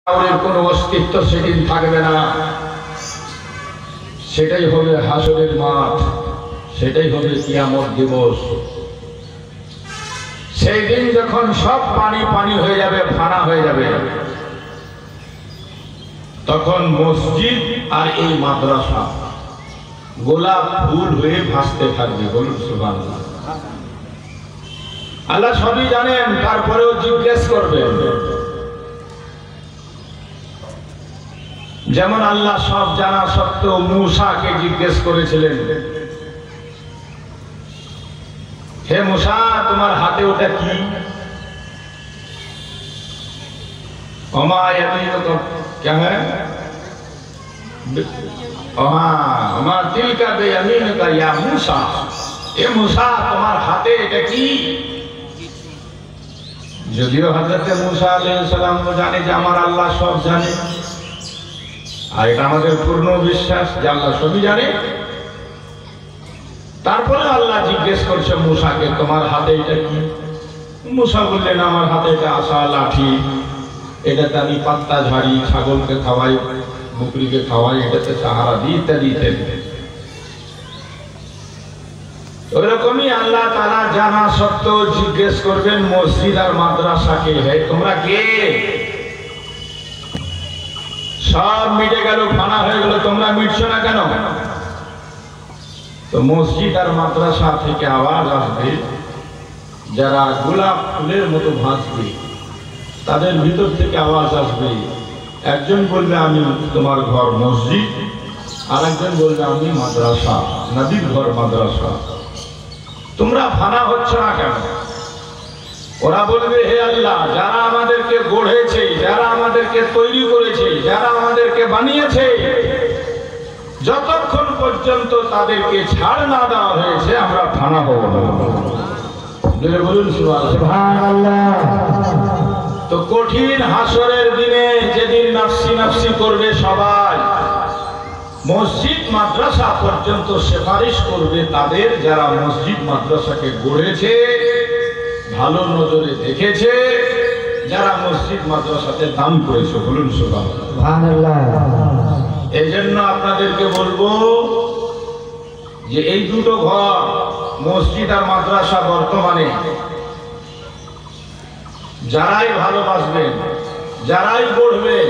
কাউরের কোনো অস্তিত্ব সেদিন থাকবে না। সেটাই হবে হাসরের মাঠ, সেটাই হবে কিয়ামত দিবস। সেই দিন যখন সব পানি পানি হয়ে যাবে, ফানা হয়ে যাবে, তখন মসজিদ আর এই মাদ্রাসা গোলাপ ফুল হয়ে ভাসতে থাকবে। বলুন সুবহানাল্লাহ। আল্লাহ সবই জানেন, তারপরেও জিজ্ঞেস করবেন। যেমন আল্লাহ সব জানা সত্ত্বেও মূসাকে জিজ্ঞেস করেছিলেন, হে মূসা, তোমার হাতে ওটা কি? ওমা ইয়ামিনুকা क्या है? ওমা তিলকা বিয়ামিনুকা ইয়া মূসা। এ মূসা, তোমার হাতে এটা কি? যদিও হযরত মূসা আলাইহিস সালাম জানে যে আমার আল্লাহ সব জানে, আর এটা আমাদের পূর্ণ বিশ্বাস যে আল্লাহ সবই জানে, তারপরে আল্লাহ জিজ্ঞেস করছে মূসাকে, তোমার হাতে এটা কি? মূসা বললেন, আমার হাতে এটা আশা লাঠি, এটাতে আমি পাত্তা ঝাড়ি, ছাগলকে খাওয়াই, বকরিকে খাওয়াই, এটাতে সাহারা দিই, ইত্যাদি ইত্যাদি। ওইরকমই আল্লাহ তাআলা জানা সত্ত্বেও জিজ্ঞেস করবেন মসজিদ আর মাদ্রাসাকে, হে তোমরা কে? সব মিটে গেল, ফানা হয়ে গেল, তোমরা মিটছো না কেন? তো মসজিদ আর মাদ্রাসা থেকে আওয়াজ আসবে, যারা গোলাপ ফুলের মতো ভাসবে তাদের ভিতর থেকে আওয়াজ আসবে। একজন বলবে আমি তোমার ঘর মসজিদ, আর একজন বলবে আমি মাদ্রাসা, নবীর ঘর মাদ্রাসা। তোমরা ফানা হচ্ছ না কেন? ওরা বলবে, হে আল্লাহ, যারা আমাদেরকে গড়েছে, যারা আমাদেরকে তৈরি করেছে, যারা আমাদেরকে বানিয়েছে, যতক্ষণ পর্যন্ত তাদেরকে ছাড় না দেওয়া হয়েছে আমরা ফানা হব না। বলুন সুবহানাল্লাহ। তো কঠিন হাসরের দিনে যেদিন নাফসি নাফসি করবে সবাই, মসজিদ মাদ্রাসা পর্যন্ত সুপারিশ করবে তাদের যারা মসজিদ মাদ্রাসাকে গড়েছে, ভালো নজরে দেখেছে, যারা মসজিদ মাদ্রাসাতে দান করেছে। বলুন সুবহানাল্লাহ। এই জন্য আপনাদেরকে বলবো যে এই দুটো ঘর মসজিদ আর মাদ্রাসা বর্তমানে যারাই ভালোবাসবেন, যারাই গড়বেন,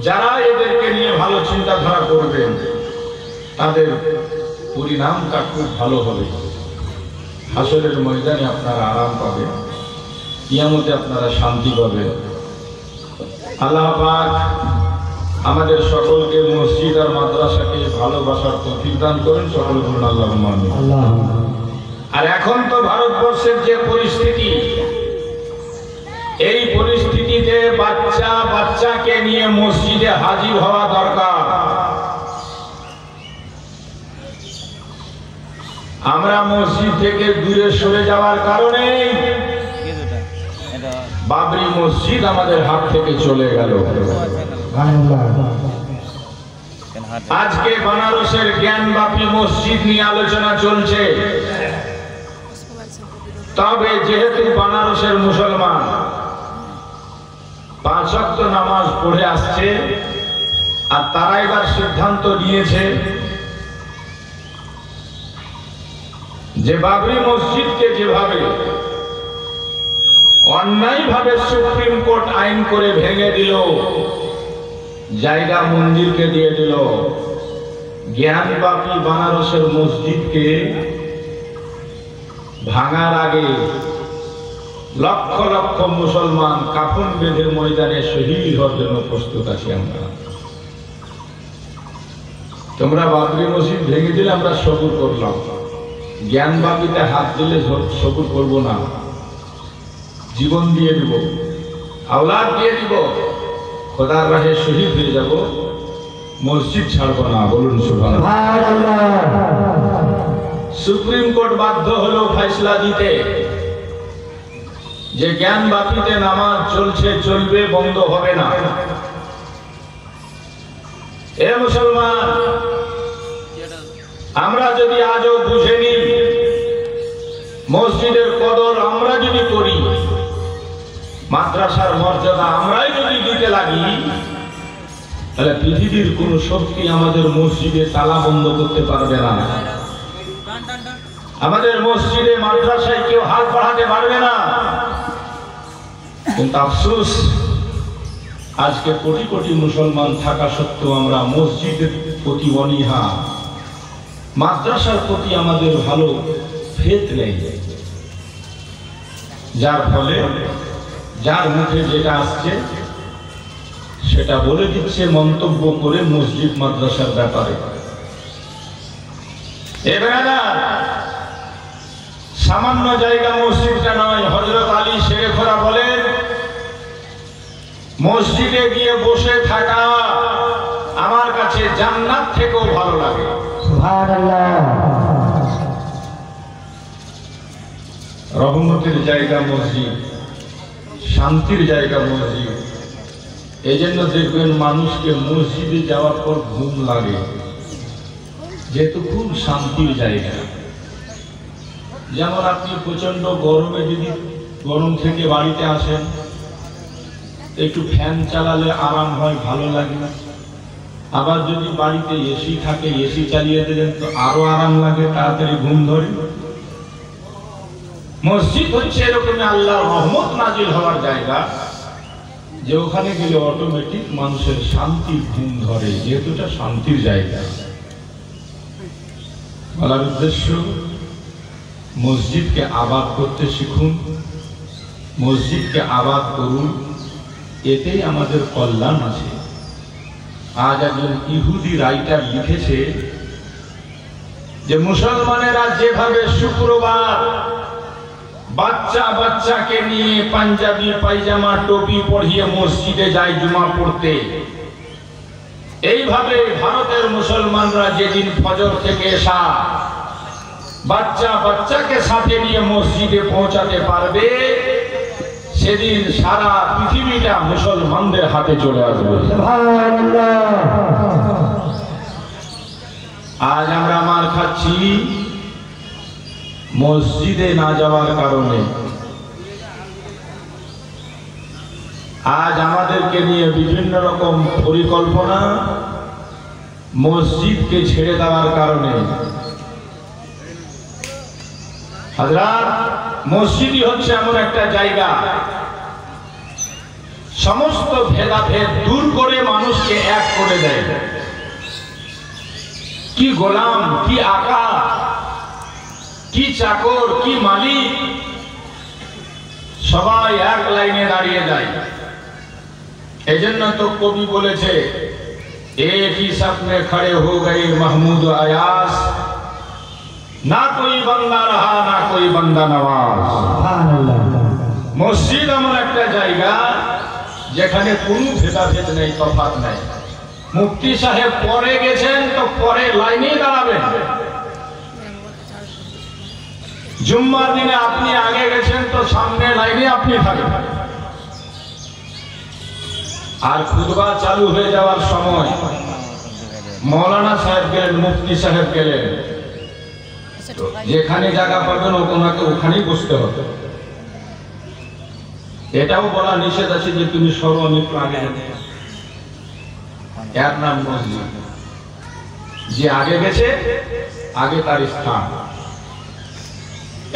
যারা এদেরকে নিয়ে ভালো চিন্তাধারা করবেন, তাদের পরিণামটা খুব ভালো হবে। হাসরের ময়দানে আপনারা আরাম পাবেন, কিয়ামতে আপনারা শান্তি পাবেন। আল্লাহ পাক আমাদের সকলকে মসজিদ আর মাদ্রাসাকে ভালোবাসার তৌফিক দান করেন। সকল বলুন আল্লাহুম্মা আমিন। আর এখন তো ভারতবর্ষের যে পরিস্থিতি, এই পরিস্থিতিতে বাচ্চাকে নিয়ে মসজিদে হাজির হওয়া দরকার। আমরা মসজিদ থেকে দূরে সরে যাওয়ার কারণে বাবরি মসজিদ আমাদের হাত থেকে চলে গেল। আজকে বানারসের জ্ঞানবাপী মসজিদ নিয়ে আলোচনা চলছে। তবে যেহেতু বানারসের মুসলমান 5 ওয়াক্ত নামাজ পড়ে আসছে, আর তারা এবার সিদ্ধান্ত নিয়েছে যে বাবরি মসজিদকে যেভাবে অন্যায়ভাবে সুপ্রিম কোর্ট আইন করে ভেঙে দিল, জায়গা মন্দিরকে দিয়ে দিল, জ্ঞানবাপী বানারসের মসজিদকে ভাঙার আগে লক্ষ লক্ষ মুসলমান কাফন বেঁধে ময়দানে শহীদ হওয়ার জন্য প্রস্তুত আছি আমরা। তোমরা বাবরি মসজিদ ভেঙে দিলে আমরা সবুর করলাম, জ্ঞানবাপীতে হাত দিলে সবুর করব না, জীবন দিয়ে দিব, আওলাদ দিয়ে দিব, খোদার রাহে শহীদ হয়ে যাব, মসজিদ ছাড়ব না। বলুন সুবহানাল্লাহ। সুপ্রিম কোর্ট বাধ্য হলো ফয়সালা দিতে যে জ্ঞানবাপীতে নামাজ চলছে, চলবে, বন্ধ হবে না। এ মুসলমান, আমরা যদি আজও বুঝে নিই মসজিদের কদর আমরা যদি করি, মাদ্রাসার মর্যাদা আমরাই যদি দিতে লাগি, তাহলে পৃথিবীর কোন শক্তি আমাদের মসজিদে তালা বন্ধ করতে পারবে না, আমাদের মসজিদে মাদ্রাসায় কেউ হাত বাড়াতে পারবে না। কিন্তু আফসোস, আজকে কোটি কোটি মুসলমান থাকা সত্ত্বেও আমরা মসজিদের প্রতি অনীহা, মাদ্রাসার প্রতি আমাদের ভালো ফেত নেই, যার ফলে যার মুখে যেটা আসছে সেটা বলে দিচ্ছে মন্তব্য করে মসজিদ মাদ্রাসার ব্যাপারে। এবারে সামান্য জায়গা মসজিদটা নয়। হযরত আলী শেরে খোরা বলেন, মসজিদে গিয়ে বসে থাকা আমার কাছে জান্নাত থেকেও ভালো লাগে। সুবহানাল্লাহ। রহমতের জায়গা মসজিদ, শান্তির জায়গা মসজিদ। এই জন্য দেখবেন মানুষকে মসজিদে যাওয়ার পর ঘুম লাগে, যেহেতু খুব শান্তির জায়গা। যেমন আপনি প্রচন্ড গরমে যদি গরম থেকে বাড়িতে আসেন, একটু ফ্যান চালালে আরাম হয়, ভালো লাগে। আবার যদি বাড়িতে এসি থাকে, এসি চালিয়ে দিলেন তো আরো আরাম লাগে, তাড়াতাড়ি ঘুম ধরে। মসজিদ হচ্ছে এরকম আল্লাহর রহমত নাজিল হওয়ার জায়গা, যে ওখানে গেলে অটোমেটিক মানুষের শান্তির ঘুম ধরে, যেহেতু এটা শান্তির জায়গা। বলার উদ্দেশ্য, মসজিদকে আবাদ করতে শিখুন, মসজিদকে আবাদ করুন, এতেই আমাদের কল্যাণ আছে। আজ একজন ইহুদি রাইটার লিখেছে যে মুসলমানেরা যেভাবে শুক্রবার বাচ্চা বাচ্চাকে নিয়ে পাঞ্জাবি পায়জামা টুপি পরিয়ে মসজিদে যায় জুমা পড়তে, এইভাবে ভারতের মুসলমানরা যেদিন ফজর থেকে এসা বাচ্চা বাচ্চাকে সাথে নিয়ে মসজিদে পৌঁছাতে পারবে, সেদিন সারা পৃথিবীটা মুসলমানদের হাতে চলে আসবে। আজ আমরা মার খাচ্ছি মসজিদে না যাওয়ার কারণে। আজ আমাদেরকে নিয়ে বিভিন্ন রকম পরিকল্পনা মসজিদকে ছেড়ে দেওয়ার কারণে। হযরত, মসজিদই হচ্ছে এমন একটা জায়গা সমস্ত ভেদাভেদ দূর করে মানুষকে এক করে দেয়। কি গোলাম, কি আকা, কি চাকর, কি মালিক, সবাই এক লাইনে দাঁড়িয়ে যায়। এজন্য তো কবি বলেছে, एक ही सफ में खड़े हो गए महमूद अयास, ना कोई बंदा रहा ना कोई बंदा नवाज। মসজিদ এমন একটা জায়গা যেখানে কোনো ভেদাভেদ নেই, তফাৎ নেই। মুফতি সাহেব পরে গেছেন তো পরে লাইনেই দাঁড়াবেন, জুম্মার দিনে আপনি আগে গেছেন তো সামনে লাইনে আপনি থাকবেন। আর খুতবা চালু হয়ে যাওয়ার সময় মৌলানা সাহেব গেলেন, মুফতি সাহেব গেলেন, যেখানে জায়গা পাবেন ওনাকে ওখানেই বসতে হবে। এটাও বলা নিষেধ আছে যে তুমি সর্বনিম্ন আগে, এর নাম মসজিদ। যে আগে গেছে আগে তার স্থান।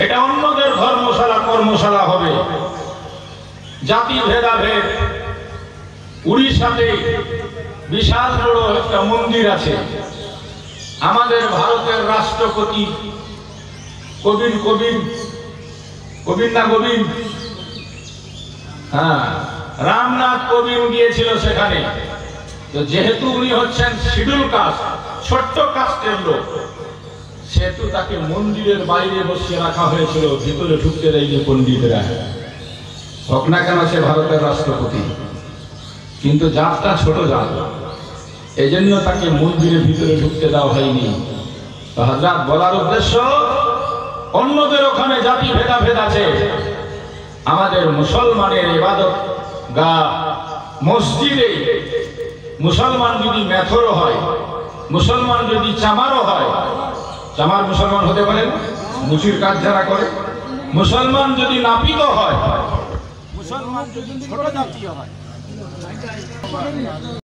এটা অন্যদের ধর্মশালা কর্মশালা হবে। জাতি ভেদাভেদ। উড়িষ্যাতে বিশাল বড় একটা মন্দির আছে। আমাদের ভারতের রাষ্ট্রপতি রামনাথ কোবিন্দ গিয়েছিল সেখানে। তো যেহেতু উনি হচ্ছেন শিডিউল কাস্ট, ছোট্ট কাস্টের লোক, সেহেতু তাকে মন্দিরের বাইরে বসিয়ে রাখা হয়েছিল, ভিতরে ঢুকতে দেয়নি পণ্ডিতরা। হোক না কেন সে ভারতের রাষ্ট্রপতি, কিন্তু জাতটা ছোট জাত, এই জন্য তাকে মন্দিরের ভিতরে ঢুকতে দেওয়া হয়নি। তো হযরত বলার উদ্দেশ্য, অন্যদের ওখানে জাতি ভেদাভেদ আছে, আমাদের মুসলমানের ইবাদত গা মসজিদে মুসলমান যদি মেথরও হয়, মুসলমান যদি চামারও হয়, চামার মুসলমান হতে পারেন, মুচির কাজ যারা করে, মুসলমান যদি নাপিত হয়, মুসলমান যদি ছোট জাতীয় হয়,